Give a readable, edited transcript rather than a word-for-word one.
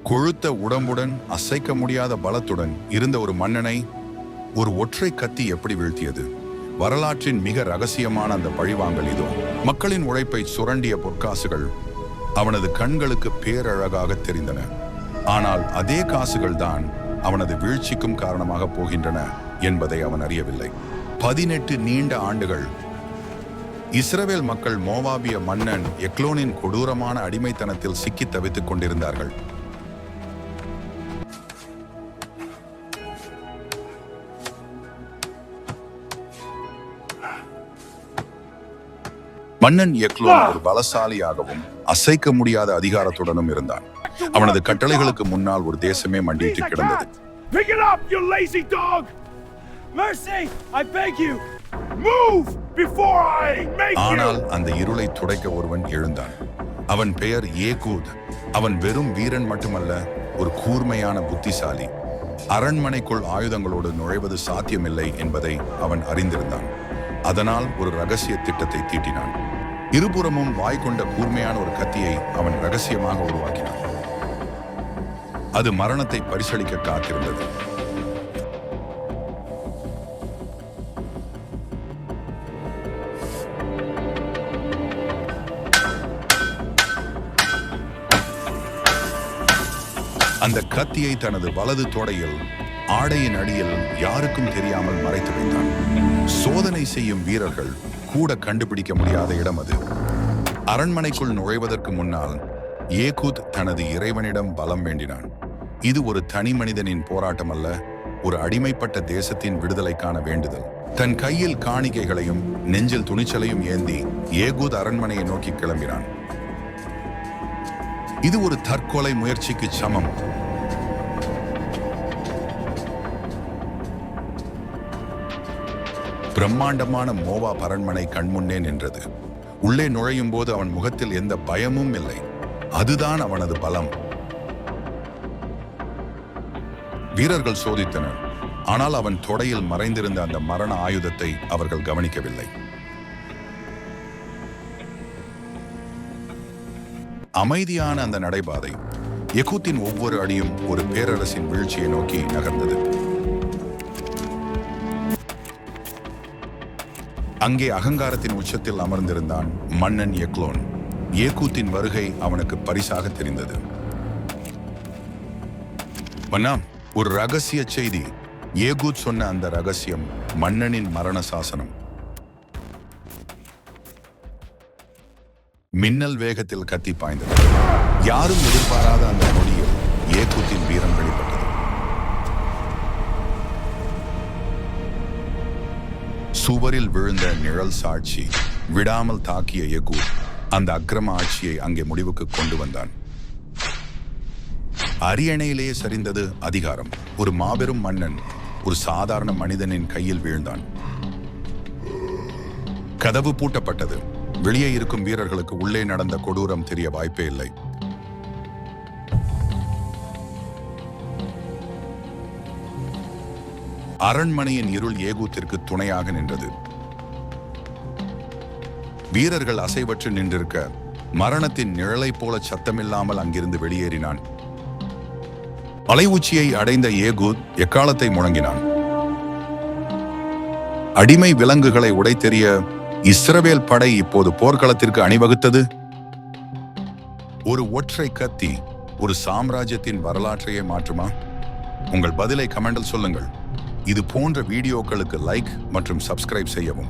கொழுத்த உடம்புடன் அசைக்க முடியாத பலத்துடன் இருந்த ஒரு மன்னனை ஒரு ஒற்றை கத்தி எப்படி வீழ்த்தியது? வரலாற்றின் மிக ரகசியமான அந்த பழிவாங்கல் இதோ. மக்களின் உழைப்பை சுரண்டிய பொற்காசுகள் அவனது கண்களுக்கு பேரழகாக தெரிந்தன. ஆனால் அதே காசுகள் தான் அவனது வீழ்ச்சிக்கும் காரணமாக போகின்றன என்பதை அவன் அறியவில்லை. 18 நீண்ட ஆண்டுகள் இஸ்ரவேல் மக்கள் மோவாபிய மன்னன் எக்லோனின் கொடூரமான அடிமைத்தனத்தில் சிக்கி தவித்துக் கொண்டிருந்தார்கள். மன்னன் எக்லோன் ஒரு பலசாலியாகவும் அசைக்க முடியாத அதிகாரத்துடனும் இருந்தான். அவனது கட்டளைகளுக்கு முன்னால் ஒரு தேசமே மண்டியிட்டு கிடந்தது. ஆனால் அந்த இருளை துடைக்க ஒருவன் எழுந்தான். அவன் பெயர் ஏகூத். அவன் வெறும் வீரன் மட்டுமல்ல, ஒரு கூர்மையான புத்திசாலி. அரண்மனைக்குள் ஆயுதங்களோடு நுழைவது சாத்தியமில்லை என்பதை அவன் அறிந்திருந்தான். அதனால் ஒரு ரகசிய திட்டத்தை தீட்டினான். இருபுறமும் வாய் கொண்ட கூர்மையான ஒரு கத்தியை அவன் ரகசியமாக உருவாக்கினான். அது மரணத்தை பரிசளிக்க காத்திருந்தது. அந்த கத்தியை தனது வலது தொடையில் ஆடையின் அடியில் யாருக்கும் தெரியாமல் மறைத்து வைத்தான். சோதனை செய்யும் வீரர்கள் கூட கண்டுபிடிக்க முடியாத இடம் அது. அரண்மனைக்குள் நுழைவதற்கு முன்னால் ஏகூத் தனது இறைவனிடம் பலம் வேண்டினான். இது ஒரு தனி மனிதனின் போராட்டம் அல்ல, ஒரு அடிமைப்பட்ட தேசத்தின் விடுதலைக்கான வேண்டுதல். தன் கையில் காணிக்கைகளையும் நெஞ்சில் துணிச்சலையும் ஏந்தி ஏகூத் அரண்மனையை நோக்கி கிளம்பினான். இது ஒரு தற்கொலை முயற்சிக்கு சமம். பிரம்மாண்டமான மோவாப் அரண்மனை கண்முன்னே நின்றது. உள்ளே நுழையும் போது அவன் முகத்தில் எந்த பயமும் இல்லை. அதுதான் அவனது பலம். வீரர்கள் சோதித்தனர், ஆனால் அவன் தொடையில் மறைந்திருந்த அந்த மரண ஆயுதத்தை அவர்கள் கவனிக்கவில்லை. அமைதியான அந்த நடைபாதை, யெகூத்தின் ஒவ்வொரு அடியும் ஒரு பேரரசின் வீழ்ச்சியை நோக்கி நகர்ந்தது. அங்கே அகங்காரத்தின் உச்சத்தில் அமர்ந்திருந்தான் மன்னன் எக்லோன். ஏகூத்தின் வருகை அவனுக்கு பரிசாக தெரிந்தது. மன்னா, ஒரு ரகசிய செய்தி. ஏகூத் சொன்ன அந்த ரகசியம் மன்னனின் மரண சாசனம். மின்னல் வேகத்தில் கத்தி பாய்ந்தது. யாரும் எதிர்பாராத அந்த நொடியில் ஏகூத்தின் வீரம் வெளிப்பட்டது. சுவரில் விழுந்த நிழல் சாட்சி விடாமல் தாக்கிய யெகூத் அந்த அக்கிரம ஆட்சியை அங்கே முடிவுக்கு கொண்டு வந்தான். அரியணையிலேயே சரிந்தது அதிகாரம். ஒரு மாபெரும் மன்னன் ஒரு சாதாரண மனிதனின் கையில் வீழ்ந்தான். கதவு பூட்டப்பட்டது. வெளியே இருக்கும் வீரர்களுக்கு உள்ளே நடந்த கொடூரம் தெரிய வாய்ப்பே இல்லை. அரண்மனையின் இருள் ஏகூத்திற்கு துணையாக நின்றது. வீரர்கள் அசைவற்று நின்றிருக்க மரணத்தின் நிழலை போல சத்தமில்லாமல் அங்கிருந்து வெளியேறினான். மலை உச்சியை அடைந்த ஏகூத் எக்காலத்தை முழங்கினான். அடிமை விலங்குகளை உடைத்தெறிய இஸ்ரவேல் படை இப்போது போர்க்களத்திற்கு அணிவகுத்தது. ஒரு ஒற்றை கத்தி ஒரு சாம்ராஜ்யத்தின் வரலாற்றையே மாற்றுமா? உங்கள் பதிலை கமெண்டில் சொல்லுங்கள். இது போன்ற வீடியோக்களுக்கு லைக் மற்றும் சப்ஸ்கிரைப் செய்யவும்.